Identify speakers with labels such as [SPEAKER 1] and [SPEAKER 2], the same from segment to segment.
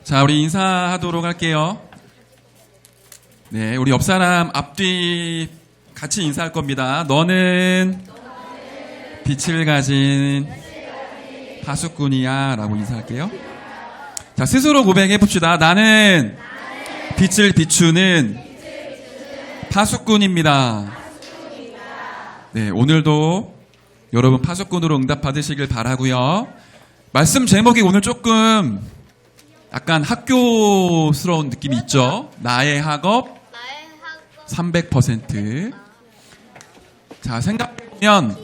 [SPEAKER 1] 자, 우리 인사하도록 할게요. 네, 우리 옆 사람 앞뒤 같이 인사할 겁니다. 너는 빛을 가진 파수꾼이야 라고 인사할게요. 자, 스스로 고백해 봅시다. 나는 빛을 비추는 파수꾼입니다. 네, 오늘도 여러분 파수꾼으로 응답 받으시길 바라고요. 말씀 제목이 오늘 조금 약간 학교스러운 느낌이 있죠. 나의 학업 300%. 자, 생각해보면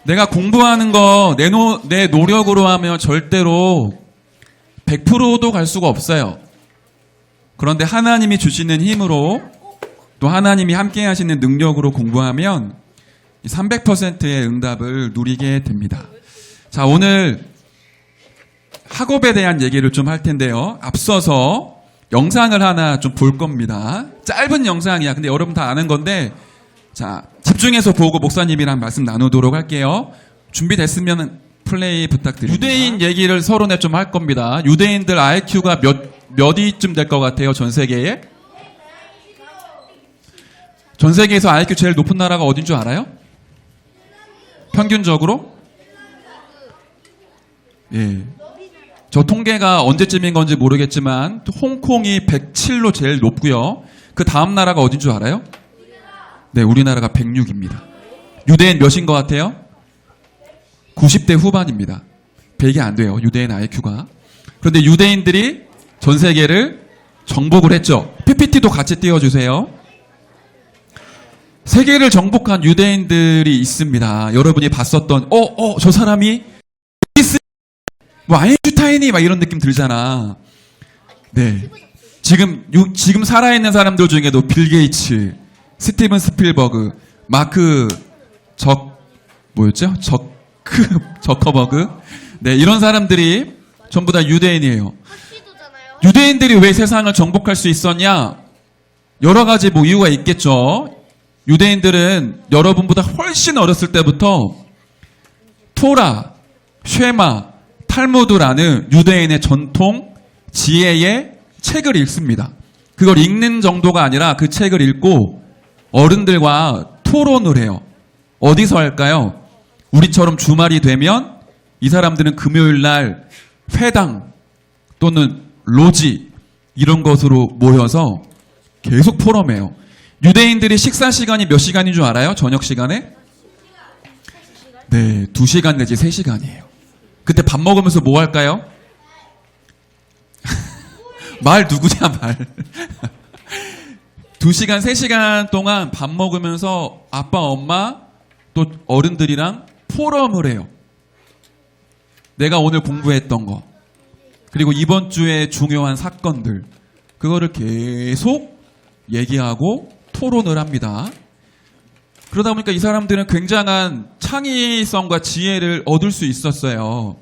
[SPEAKER 1] 내가 공부하는 거 내 노력으로 하면 절대로 100%도 갈 수가 없어요. 그런데 하나님이 주시는 힘으로 또 하나님이 함께 하시는 능력으로 공부하면 300%의 응답을 누리게 됩니다. 자, 오늘 학업에 대한 얘기를 좀 할 텐데요. 앞서서 영상을 하나 좀 볼 겁니다. 짧은 영상이야. 근데 여러분 다 아는 건데, 자, 집중해서 보고 목사님이랑 말씀 나누도록 할게요. 준비됐으면 플레이 부탁드립니다. 유대인 얘기를 서론에 좀 할 겁니다. 유대인들 IQ가 몇 위쯤 될 것 같아요, 전 세계에? 전 세계에서 IQ 제일 높은 나라가 어딘 줄 알아요? 평균적으로? 예. 저 통계가 언제쯤인 건지 모르겠지만 홍콩이 107로 제일 높고요. 그 다음 나라가 어딘 줄 알아요? 네, 우리나라가 106입니다. 유대인 몇인 것 같아요? 90대 후반입니다. 100이 안 돼요, 유대인 IQ가. 그런데 유대인들이 전 세계를 정복을 했죠. PPT도 같이 띄워주세요. 세계를 정복한 유대인들이 있습니다. 여러분이 봤었던 저 사람이 뭐 아인슈타인이 막 이런 느낌 들잖아. 네, 지금 살아있는 사람들 중에도 빌 게이츠, 스티븐 스필버그, 마크 저커버그, 네, 이런 사람들이 전부 다 유대인이에요. 유대인들이 왜 세상을 정복할 수 있었냐? 여러 가지 뭐 이유가 있겠죠. 유대인들은 여러분보다 훨씬 어렸을 때부터 토라, 쉐마, 탈무드라는 유대인의 전통 지혜의 책을 읽습니다. 그걸 읽는 정도가 아니라 그 책을 읽고 어른들과 토론을 해요. 어디서 할까요? 우리처럼 주말이 되면 이 사람들은 금요일 날 회당 또는 로지 이런 것으로 모여서 계속 포럼해요. 유대인들이 식사 시간이 몇 시간인 줄 알아요? 저녁 시간에? 네, 2시간 내지 3시간이에요. 그때 밥 먹으면서 뭐 할까요? 말 누구냐, 말. 2시간, 3시간 동안 밥 먹으면서 아빠, 엄마, 또 어른들이랑 포럼을 해요. 내가 오늘 공부했던 거, 그리고 이번 주에 중요한 사건들, 그거를 계속 얘기하고 토론을 합니다. 그러다 보니까 이 사람들은 굉장한 창의성과 지혜를 얻을 수 있었어요.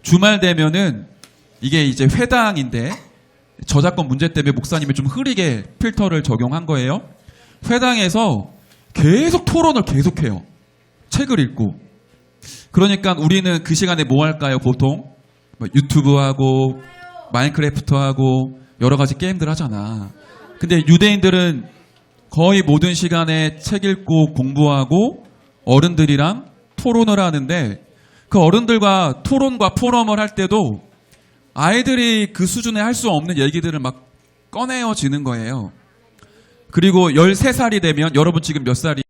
[SPEAKER 1] 주말 되면은 이게 이제 회당인데 저작권 문제 때문에 목사님이 좀 흐리게 필터를 적용한 거예요. 회당에서 계속 토론을 계속해요. 책을 읽고. 그러니까 우리는 그 시간에 뭐 할까요? 보통 유튜브 하고 마인크래프트 하고 여러 가지 게임들 하잖아. 근데 유대인들은 거의 모든 시간에 책 읽고 공부하고 어른들이랑 토론을 하는데 그 어른들과 토론과 포럼을 할 때도 아이들이 그 수준에 할 수 없는 얘기들을 막 꺼내어지는 거예요. 그리고 13살이 되면 여러분 지금 몇 살이?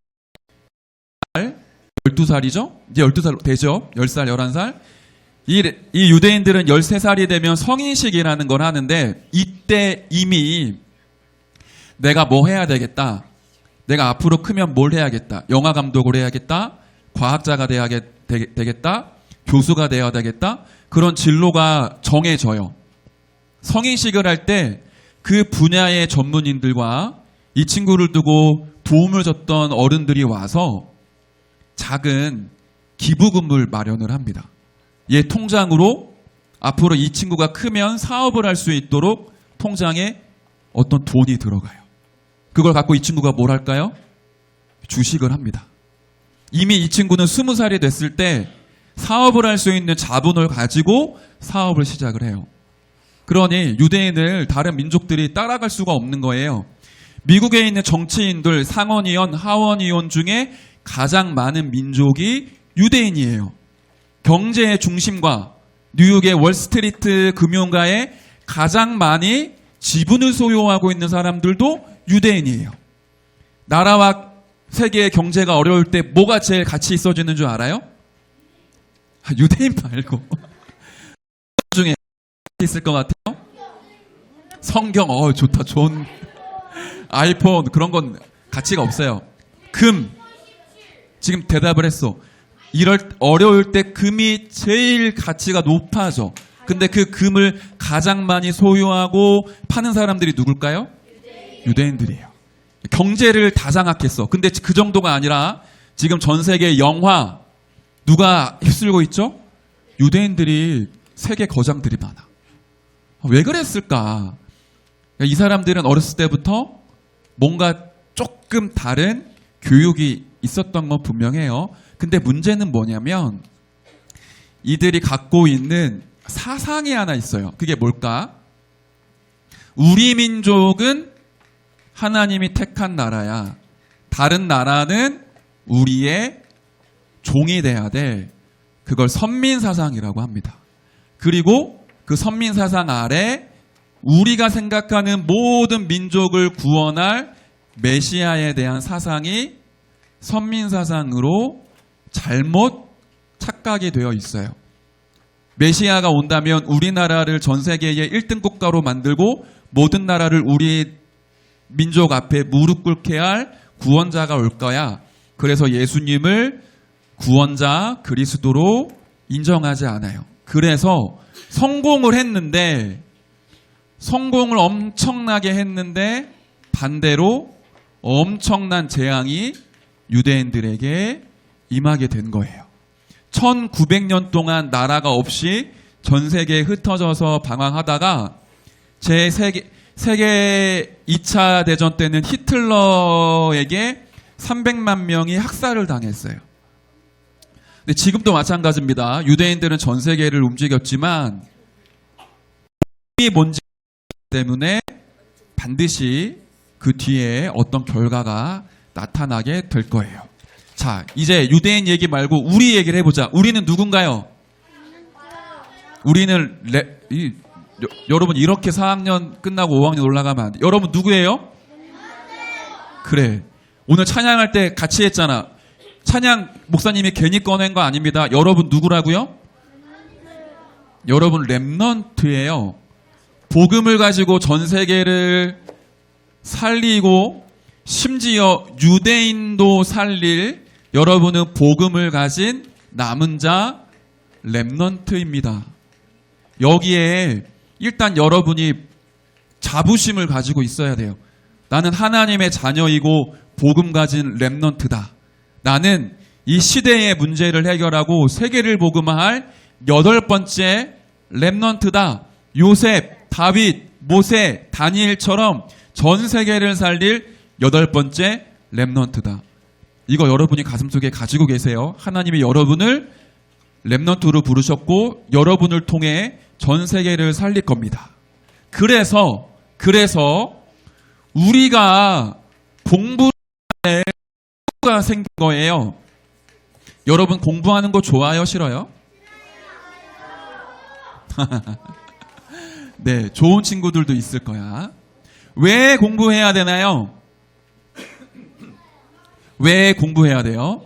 [SPEAKER 1] 12살이죠? 이제 12살 되죠? 10살, 11살? 이 유대인들은 13살이 되면 성인식이라는 걸 하는데 이때 이미 내가 뭐 해야 되겠다. 내가 앞으로 크면 뭘 해야겠다. 영화 감독을 해야겠다. 과학자가 되겠다. 교수가 되어야 되겠다. 그런 진로가 정해져요. 성인식을 할 때 그 분야의 전문인들과 이 친구를 두고 도움을 줬던 어른들이 와서 작은 기부금을 마련을 합니다. 얘 통장으로 앞으로 이 친구가 크면 사업을 할 수 있도록 통장에 어떤 돈이 들어가요. 그걸 갖고 이 친구가 뭘 할까요? 주식을 합니다. 이미 이 친구는 20살이 됐을 때 사업을 할 수 있는 자본을 가지고 사업을 시작을 해요. 그러니 유대인을 다른 민족들이 따라갈 수가 없는 거예요. 미국에 있는 정치인들 상원의원, 하원의원 중에 가장 많은 민족이 유대인이에요. 경제의 중심과 뉴욕의 월스트리트 금융가에 가장 많이 지분을 소유하고 있는 사람들도 유대인이에요. 나라와 세계의 경제가 어려울 때 뭐가 제일 같이 있어지는 줄 알아요? 유대인 말고 중에 있을 것 같아요? 성경, 좋다, 좋은 아이폰, 그런 건 가치가 없어요. 금, 지금 대답을 했어. 어려울 때 금이 제일 가치가 높아져. 근데 그 금을 가장 많이 소유하고 파는 사람들이 누굴까요? 유대인들이에요. 경제를 다 장악했어. 근데 그 정도가 아니라 지금 전 세계 영화 누가 휩쓸고 있죠? 유대인들이 세계 거장들이 많아. 왜 그랬을까? 이 사람들은 어렸을 때부터 뭔가 조금 다른 교육이 있었던 건 분명해요. 근데 문제는 뭐냐면 이들이 갖고 있는 사상이 하나 있어요. 그게 뭘까? 우리 민족은 하나님이 택한 나라야. 다른 나라는 우리의 종이 돼야 돼. 그걸 선민사상이라고 합니다. 그리고 그 선민사상 아래 우리가 생각하는 모든 민족을 구원할 메시아에 대한 사상이 선민사상으로 잘못 착각이 되어 있어요. 메시아가 온다면 우리나라를 전 세계의 1등 국가로 만들고 모든 나라를 우리 민족 앞에 무릎 꿇게 할 구원자가 올 거야. 그래서 예수님을 구원자 그리스도로 인정하지 않아요. 그래서 성공을 엄청나게 했는데 반대로 엄청난 재앙이 유대인들에게 임하게 된 거예요. 1900년 동안 나라가 없이 전 세계에 흩어져서 방황하다가 세계 2차 대전 때는 히틀러에게 300만 명이 학살을 당했어요. 근데 지금도 마찬가지입니다. 유대인들은 전 세계를 움직였지만 이 뭔지 때문에 반드시 그 뒤에 어떤 결과가 나타나게 될 거예요. 자, 이제 유대인 얘기 말고 우리 얘기를 해보자. 우리는 누군가요? 우리는 여러분 이렇게 4학년 끝나고 5학년 올라가면 안 돼. 여러분 누구예요? 그래. 오늘 찬양할 때 같이 했잖아. 찬양 목사님이 괜히 꺼낸 거 아닙니다. 여러분 누구라고요? 여러분 렘넌트예요. 복음을 가지고 전 세계를 살리고 심지어 유대인도 살릴 여러분은 복음을 가진 남은 자 렘넌트입니다. 여기에 일단 여러분이 자부심을 가지고 있어야 돼요. 나는 하나님의 자녀이고 복음 가진 렘넌트다. 나는 이 시대의 문제를 해결하고 세계를 복음화할 8번째 렘넌트다. 요셉, 다윗, 모세, 다니엘처럼 전 세계를 살릴 8번째 렘넌트다. 이거 여러분이 가슴속에 가지고 계세요. 하나님이 여러분을 렘넌트로 부르셨고 여러분을 통해 전 세계를 살릴 겁니다. 그래서 우리가 공부가 생긴 거예요. 여러분 공부하는 거 좋아요? 싫어요? 네, 좋은 친구들도 있을 거야. 왜 공부해야 되나요? 왜 공부해야 돼요?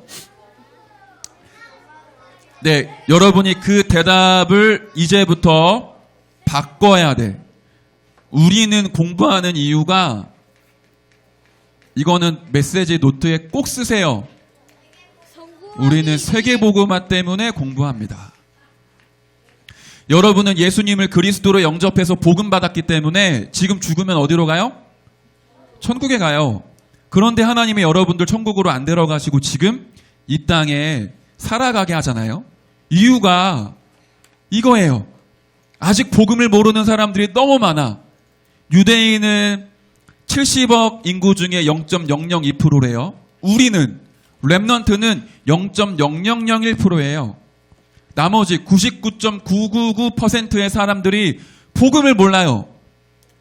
[SPEAKER 1] 네, 여러분이 그 대답을 이제부터 바꿔야 돼. 우리는 공부하는 이유가 이거는 메시지 노트에 꼭 쓰세요. 우리는 세계복음화 때문에 공부합니다. 여러분은 예수님을 그리스도로 영접해서 복음 받았기 때문에 지금 죽으면 어디로 가요? 천국에 가요. 그런데 하나님이 여러분들 천국으로 안 데려가시고 지금 이 땅에 살아가게 하잖아요. 이유가 이거예요. 아직 복음을 모르는 사람들이 너무 많아. 유대인은 70억 인구 중에 0.002%래요. 우리는 렘넌트는 0.0001%예요. 나머지 99.999%의 사람들이 복음을 몰라요.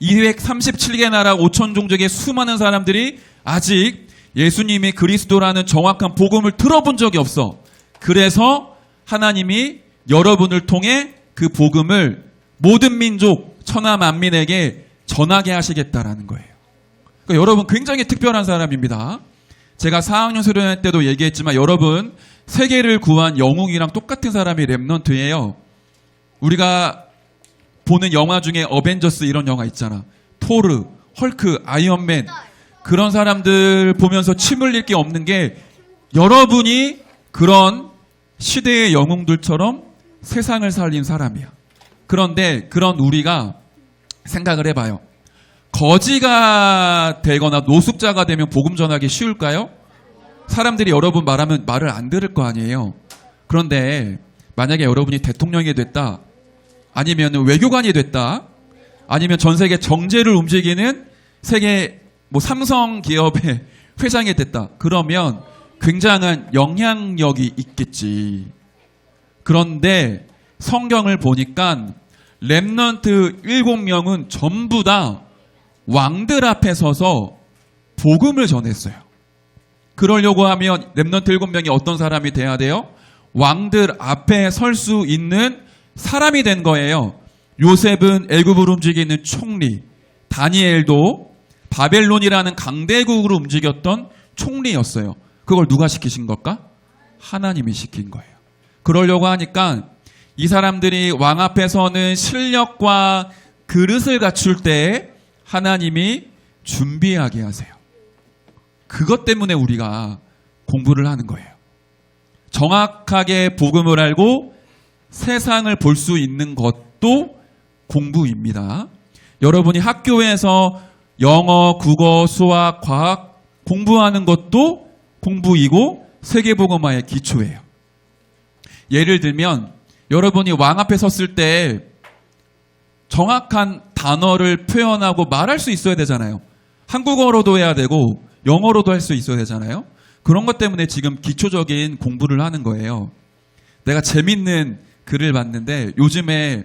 [SPEAKER 1] 237개 나라 5천 종족의 수많은 사람들이 아직 예수님이 그리스도라는 정확한 복음을 들어본 적이 없어. 그래서 하나님이 여러분을 통해 그 복음을 모든 민족 천하 만민에게 전하게 하시겠다라는 거예요. 그러니까 여러분 굉장히 특별한 사람입니다. 제가 4학년 수련회 때도 얘기했지만 여러분 세계를 구한 영웅이랑 똑같은 사람이 렘넌트예요. 우리가 보는 영화 중에 어벤져스 이런 영화 있잖아. 토르, 헐크, 아이언맨 그런 사람들 보면서 침 흘릴 게 없는 게 여러분이 그런 시대의 영웅들처럼 세상을 살린 사람이야. 그런데 그런 우리가 생각을 해봐요. 거지가 되거나 노숙자가 되면 복음 전하기 쉬울까요? 사람들이 여러분 말하면 말을 안 들을 거 아니에요. 그런데 만약에 여러분이 대통령이 됐다, 아니면 외교관이 됐다, 아니면 전 세계 정제를 움직이는 세계 삼성 기업의 회장이 됐다. 그러면 굉장한 영향력이 있겠지. 그런데 성경을 보니까 렘넌트 7명은 전부 다 왕들 앞에 서서 복음을 전했어요. 그러려고 하면 렘넌트 7명이 어떤 사람이 돼야 돼요? 왕들 앞에 설 수 있는 사람이 된 거예요. 요셉은 애굽을 움직이는 총리, 다니엘도 바벨론이라는 강대국으로 움직였던 총리였어요. 그걸 누가 시키신 걸까? 하나님이 시킨 거예요. 그러려고 하니까 이 사람들이 왕 앞에서는 실력과 그릇을 갖출 때 하나님이 준비하게 하세요. 그것 때문에 우리가 공부를 하는 거예요. 정확하게 복음을 알고 세상을 볼 수 있는 것도 공부입니다. 여러분이 학교에서 영어, 국어, 수학, 과학 공부하는 것도 공부이고 세계복음화의 기초예요. 예를 들면 여러분이 왕 앞에 섰을 때 정확한 단어를 표현하고 말할 수 있어야 되잖아요. 한국어로도 해야 되고 영어로도 할 수 있어야 되잖아요. 그런 것 때문에 지금 기초적인 공부를 하는 거예요. 내가 재밌는 글을 봤는데 요즘에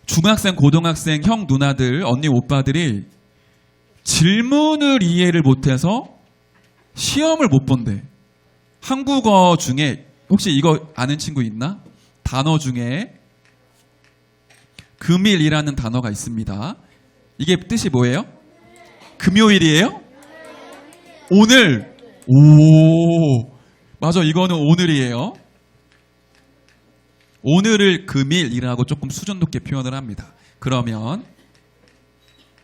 [SPEAKER 1] 중학생, 고등학생, 형, 누나들, 언니, 오빠들이 질문을 이해를 못해서 시험을 못 본대. 한국어 중에 혹시 이거 아는 친구 있나? 단어 중에 금일이라는 단어가 있습니다. 이게 뜻이 뭐예요? 금요일이에요? 오늘. 오, 맞아. 이거는 오늘이에요. 오늘을 금일이라고 조금 수준 높게 표현을 합니다. 그러면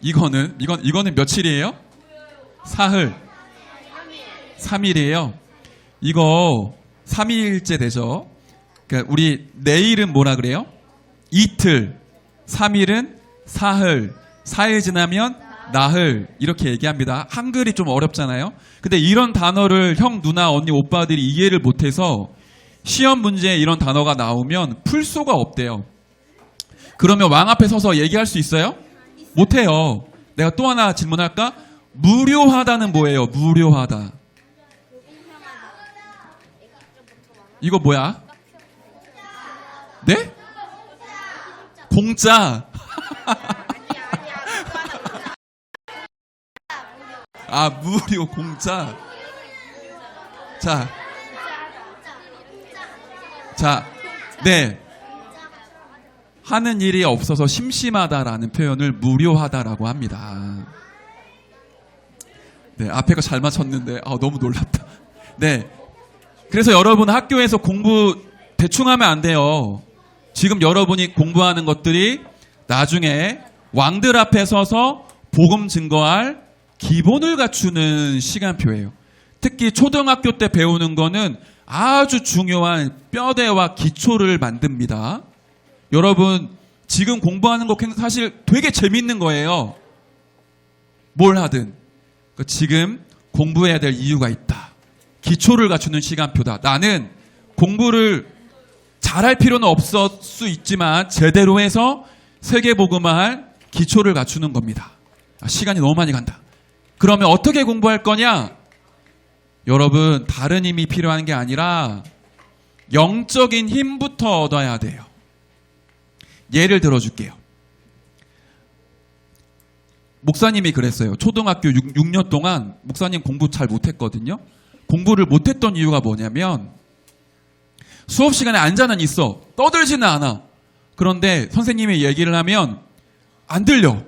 [SPEAKER 1] 이거는 며칠이에요? 사흘. 3일이에요. 이거 3일째 되죠. 그러니까 우리 내일은 뭐라 그래요? 이틀. 3일은 사흘. 4일 지나면 나흘. 이렇게 얘기합니다. 한글이 좀 어렵잖아요. 근데 이런 단어를 형, 누나, 언니, 오빠들이 이해를 못해서 시험 문제에 이런 단어가 나오면 풀 수가 없대요. 그러면 왕 앞에 서서 얘기할 수 있어요? 못해요. 내가 또 하나 질문할까? 무료하다는 뭐예요? 무료하다. 이거 뭐야? 네? 공짜. 아, 무료, 공짜. 자, 네. 하는 일이 없어서 심심하다라는 표현을 무료하다라고 합니다. 네, 앞에 거 잘 맞췄는데, 너무 놀랐다. 네. 그래서 여러분 학교에서 공부 대충 하면 안 돼요. 지금 여러분이 공부하는 것들이 나중에 왕들 앞에 서서 복음 증거할 기본을 갖추는 시간표예요. 특히 초등학교 때 배우는 거는 아주 중요한 뼈대와 기초를 만듭니다. 여러분 지금 공부하는 거 사실 되게 재밌는 거예요. 뭘 하든 지금 공부해야 될 이유가 있다. 기초를 갖추는 시간표다. 나는 공부를 잘할 필요는 없을 수 있지만 제대로 해서 세계복음화할 기초를 갖추는 겁니다. 시간이 너무 많이 간다. 그러면 어떻게 공부할 거냐? 여러분 다른 힘이 필요한 게 아니라 영적인 힘부터 얻어야 돼요. 예를 들어줄게요. 목사님이 그랬어요. 초등학교 6년 동안 목사님 공부 잘 못했거든요. 공부를 못했던 이유가 뭐냐면 수업 시간에 앉아는 있어. 떠들지는 않아. 그런데 선생님이 얘기를 하면 안 들려.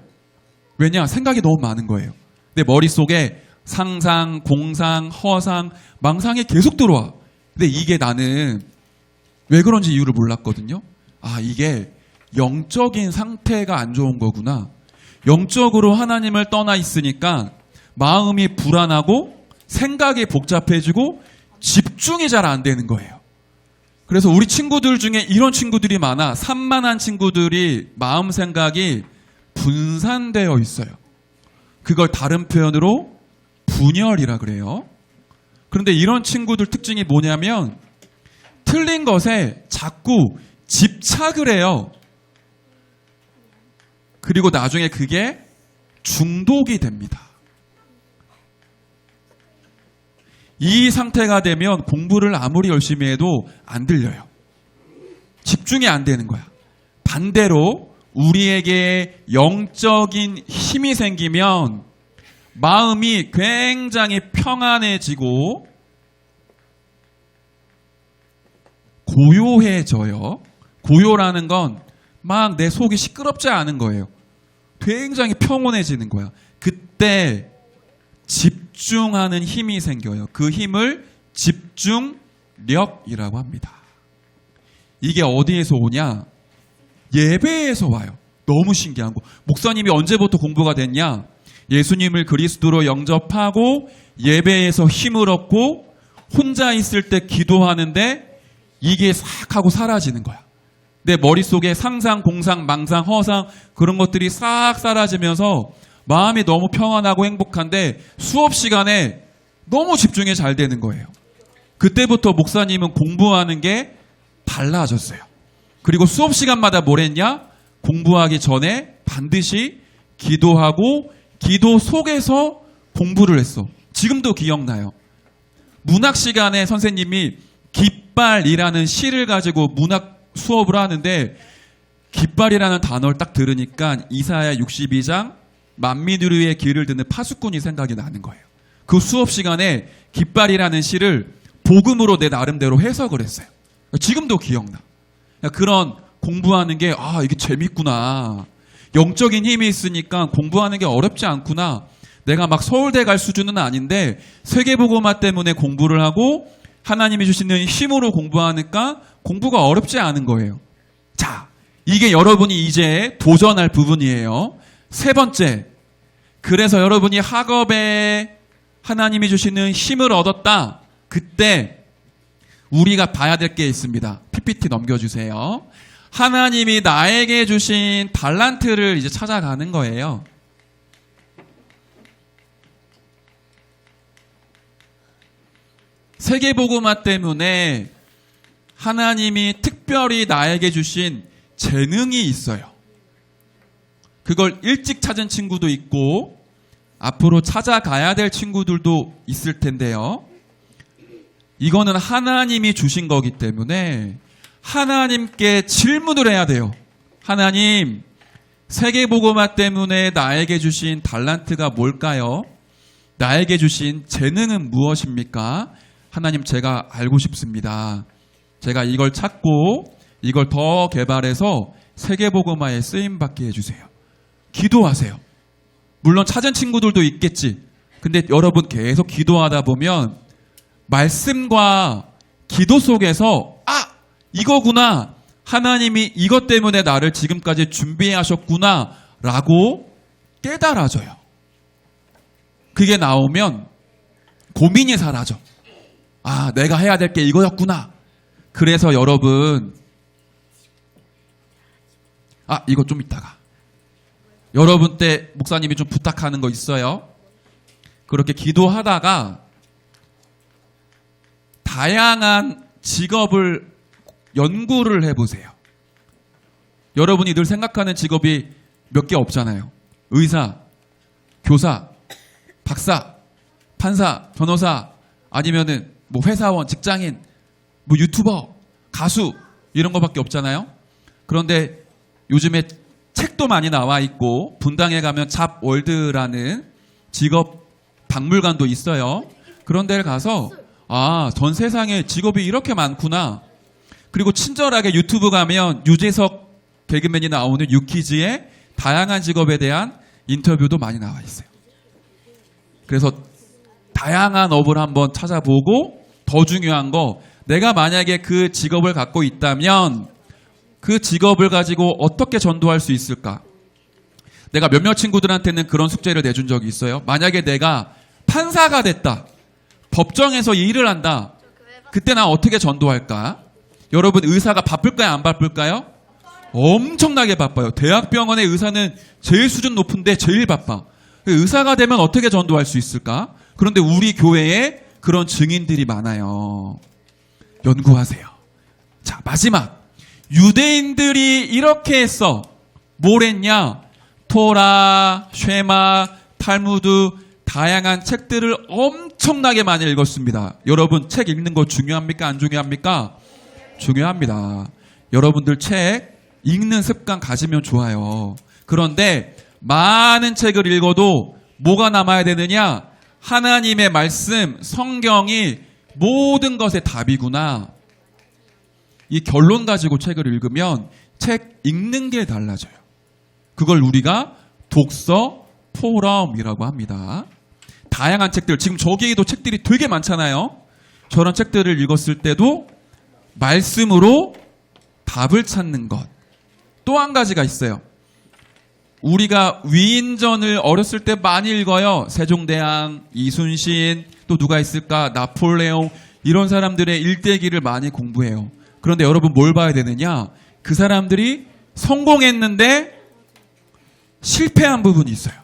[SPEAKER 1] 왜냐? 생각이 너무 많은 거예요. 내 머릿속에 상상, 공상, 허상, 망상이 계속 들어와. 근데 이게 나는 왜 그런지 이유를 몰랐거든요. 아, 이게 영적인 상태가 안 좋은 거구나. 영적으로 하나님을 떠나 있으니까 마음이 불안하고 생각이 복잡해지고 집중이 잘 안 되는 거예요. 그래서 우리 친구들 중에 이런 친구들이 많아. 산만한 친구들이 마음 생각이 분산되어 있어요. 그걸 다른 표현으로 분열이라 그래요. 그런데 이런 친구들 특징이 뭐냐면 틀린 것에 자꾸 집착을 해요. 그리고 나중에 그게 중독이 됩니다. 이 상태가 되면 공부를 아무리 열심히 해도 안 들려요. 집중이 안 되는 거야. 반대로 우리에게 영적인 힘이 생기면 마음이 굉장히 평안해지고 고요해져요. 고요라는 건 막 내 속이 시끄럽지 않은 거예요. 굉장히 평온해지는 거야. 그때 집중하는 힘이 생겨요. 그 힘을 집중력이라고 합니다. 이게 어디에서 오냐? 예배에서 와요. 너무 신기한 거. 목사님이 언제부터 공부가 됐냐? 예수님을 그리스도로 영접하고 예배에서 힘을 얻고 혼자 있을 때 기도하는데 이게 싹 하고 사라지는 거야. 내 머릿속에 상상, 공상, 망상, 허상 그런 것들이 싹 사라지면서 마음이 너무 평안하고 행복한데 수업 시간에 너무 집중이 잘 되는 거예요. 그때부터 목사님은 공부하는 게 달라졌어요. 그리고 수업 시간마다 뭘 했냐? 공부하기 전에 반드시 기도하고 기도 속에서 공부를 했어. 지금도 기억나요. 문학 시간에 선생님이 깃발이라는 시를 가지고 문학 수업을 하는데 깃발이라는 단어를 딱 들으니까 이사야 62장 만민을 위해 길을 듣는 파수꾼이 생각이 나는 거예요. 그 수업 시간에 깃발이라는 시를 복음으로 내 나름대로 해석을 했어요. 지금도 기억나. 그런 공부하는 게 이게 재밌구나. 영적인 힘이 있으니까 공부하는 게 어렵지 않구나. 내가 막 서울대 갈 수준은 아닌데 세계복음화 때문에 공부를 하고 하나님이 주시는 힘으로 공부하니까 공부가 어렵지 않은 거예요. 자, 이게 여러분이 이제 도전할 부분이에요. 세 번째, 그래서 여러분이 학업에 하나님이 주시는 힘을 얻었다. 그때 우리가 봐야 될 게 있습니다. PPT 넘겨주세요. 하나님이 나에게 주신 달란트를 이제 찾아가는 거예요. 세계복음화 때문에 하나님이 특별히 나에게 주신 재능이 있어요. 그걸 일찍 찾은 친구도 있고 앞으로 찾아가야 될 친구들도 있을 텐데요. 이거는 하나님이 주신 거기 때문에 하나님께 질문을 해야 돼요. 하나님, 세계복음화 때문에 나에게 주신 달란트가 뭘까요? 나에게 주신 재능은 무엇입니까? 하나님, 제가 알고 싶습니다. 제가 이걸 찾고 이걸 더 개발해서 세계복음화에 쓰임받게 해주세요. 기도하세요. 물론 찾은 친구들도 있겠지. 근데 여러분 계속 기도하다 보면 말씀과 기도 속에서 이거구나. 하나님이 이것 때문에 나를 지금까지 준비하셨구나 라고 깨달아져요. 그게 나오면 고민이 사라져. 내가 해야 될 게 이거였구나. 그래서 여러분 이거 좀 이따가 여러분 때 목사님이 좀 부탁하는 거 있어요. 그렇게 기도하다가 다양한 직업을 연구를 해보세요. 여러분이 늘 생각하는 직업이 몇 개 없잖아요. 의사, 교사, 박사, 판사, 변호사, 아니면은 뭐 회사원, 직장인, 뭐 유튜버, 가수 이런 거밖에 없잖아요. 그런데 요즘에 책도 많이 나와 있고 분당에 가면 잡월드라는 직업 박물관도 있어요. 그런 데를 가서 전 세상에 직업이 이렇게 많구나. 그리고 친절하게 유튜브 가면 유재석 개그맨이 나오는 유퀴즈에 다양한 직업에 대한 인터뷰도 많이 나와 있어요. 그래서 다양한 업을 한번 찾아보고 더 중요한 거 내가 만약에 그 직업을 갖고 있다면 그 직업을 가지고 어떻게 전도할 수 있을까? 내가 몇몇 친구들한테는 그런 숙제를 내준 적이 있어요. 만약에 내가 판사가 됐다. 법정에서 일을 한다. 그때 나 어떻게 전도할까? 여러분 의사가 바쁠까요? 안 바쁠까요? 엄청나게 바빠요. 대학병원의 의사는 제일 수준 높은데 제일 바빠. 의사가 되면 어떻게 전도할 수 있을까? 그런데 우리 교회에 그런 증인들이 많아요. 연구하세요. 자, 마지막. 유대인들이 이렇게 했어. 뭘 했냐? 토라, 쉐마, 탈무드, 다양한 책들을 엄청나게 많이 읽었습니다. 여러분 책 읽는 거 중요합니까? 안 중요합니까? 중요합니다. 여러분들 책 읽는 습관 가지면 좋아요. 그런데 많은 책을 읽어도 뭐가 남아야 되느냐? 하나님의 말씀, 성경이 모든 것의 답이구나. 이 결론 가지고 책을 읽으면 책 읽는 게 달라져요. 그걸 우리가 독서 포럼이라고 합니다. 다양한 책들, 지금 저기에도 책들이 되게 많잖아요. 저런 책들을 읽었을 때도 말씀으로 답을 찾는 것. 또 한 가지가 있어요. 우리가 위인전을 어렸을 때 많이 읽어요. 세종대왕, 이순신, 또 누가 있을까? 나폴레옹, 이런 사람들의 일대기를 많이 공부해요. 그런데 여러분 뭘 봐야 되느냐? 그 사람들이 성공했는데 실패한 부분이 있어요.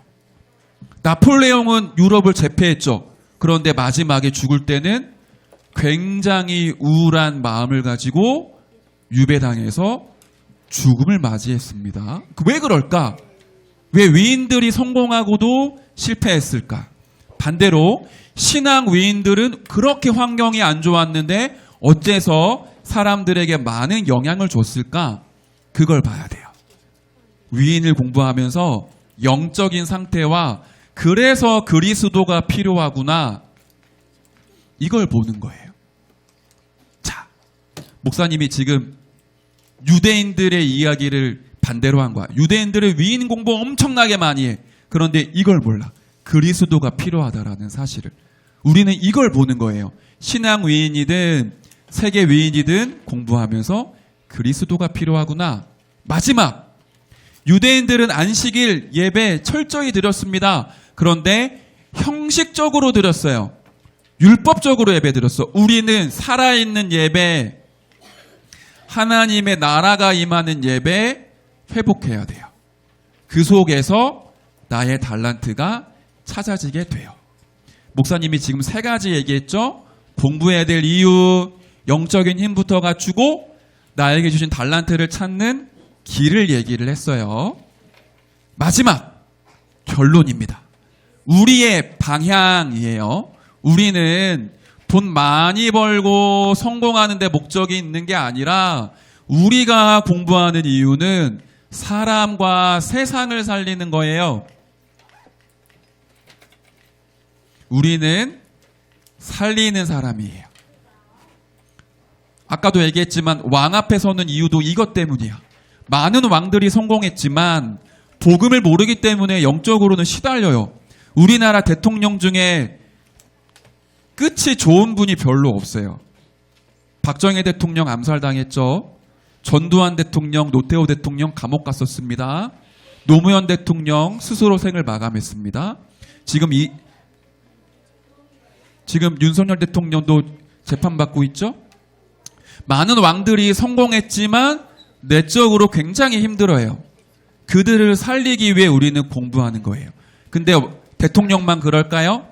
[SPEAKER 1] 나폴레옹은 유럽을 제패했죠. 그런데 마지막에 죽을 때는 굉장히 우울한 마음을 가지고 유배당해서 죽음을 맞이했습니다. 왜 그럴까? 왜 위인들이 성공하고도 실패했을까? 반대로 신앙 위인들은 그렇게 환경이 안 좋았는데 어째서 사람들에게 많은 영향을 줬을까? 그걸 봐야 돼요. 위인을 공부하면서 영적인 상태와 그래서 그리스도가 필요하구나. 이걸 보는 거예요. 자, 목사님이 지금 유대인들의 이야기를 반대로 한 거야. 유대인들의 위인 공부 엄청나게 많이 해. 그런데 이걸 몰라. 그리스도가 필요하다라는 사실을. 우리는 이걸 보는 거예요. 신앙 위인이든 세계 위인이든 공부하면서 그리스도가 필요하구나. 마지막. 유대인들은 안식일 예배 철저히 드렸습니다. 그런데 형식적으로 드렸어요. 율법적으로 예배 드렸어. 우리는 살아있는 예배, 하나님의 나라가 임하는 예배 회복해야 돼요. 그 속에서 나의 달란트가 찾아지게 돼요. 목사님이 지금 3가지 얘기했죠. 공부해야 될 이유, 영적인 힘부터 갖추고 나에게 주신 달란트를 찾는 길을 얘기를 했어요. 마지막 결론입니다. 우리의 방향이에요. 우리는 돈 많이 벌고 성공하는 데 목적이 있는 게 아니라 우리가 공부하는 이유는 사람과 세상을 살리는 거예요. 우리는 살리는 사람이에요. 아까도 얘기했지만 왕 앞에 서는 이유도 이것 때문이야. 많은 왕들이 성공했지만 복음을 모르기 때문에 영적으로는 시달려요. 우리나라 대통령 중에 끝이 좋은 분이 별로 없어요. 박정희 대통령 암살당했죠. 전두환 대통령, 노태우 대통령 감옥 갔었습니다. 노무현 대통령 스스로 생을 마감했습니다. 지금 윤석열 대통령도 재판받고 있죠. 많은 왕들이 성공했지만 내적으로 굉장히 힘들어요. 그들을 살리기 위해 우리는 공부하는 거예요. 근데 대통령만 그럴까요?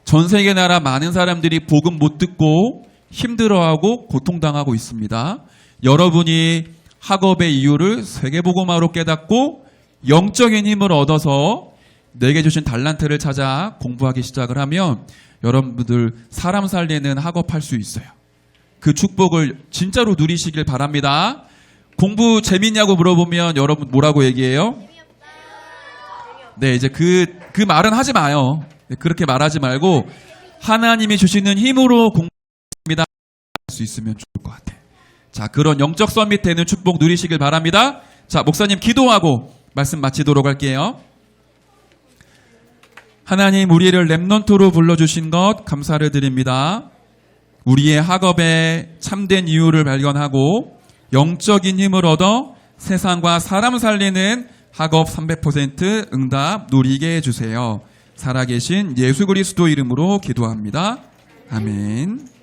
[SPEAKER 1] 전 세계 나라 많은 사람들이 복음 못 듣고 힘들어하고 고통당하고 있습니다. 여러분이 학업의 이유를 세계복음화로 깨닫고 영적인 힘을 얻어서 내게 주신 달란트를 찾아 공부하기 시작을 하면 여러분들 사람 살리는 학업할 수 있어요. 그 축복을 진짜로 누리시길 바랍니다. 공부 재밌냐고 물어보면 여러분 뭐라고 얘기해요? 네, 이제 그 말은 하지 마요. 네, 그렇게 말하지 말고 하나님이 주시는 힘으로 공부합니다. 할 수 있으면 좋을 것 같아. 자, 그런 영적 서밋 되는 축복 누리시길 바랍니다. 자, 목사님 기도하고 말씀 마치도록 할게요. 하나님, 우리를 렘넌트로 불러주신 것 감사를 드립니다. 우리의 학업에 참된 이유를 발견하고 영적인 힘을 얻어 세상과 사람 살리는 학업 300% 응답 누리게 해주세요. 살아계신 예수 그리스도 이름으로 기도합니다. 아멘.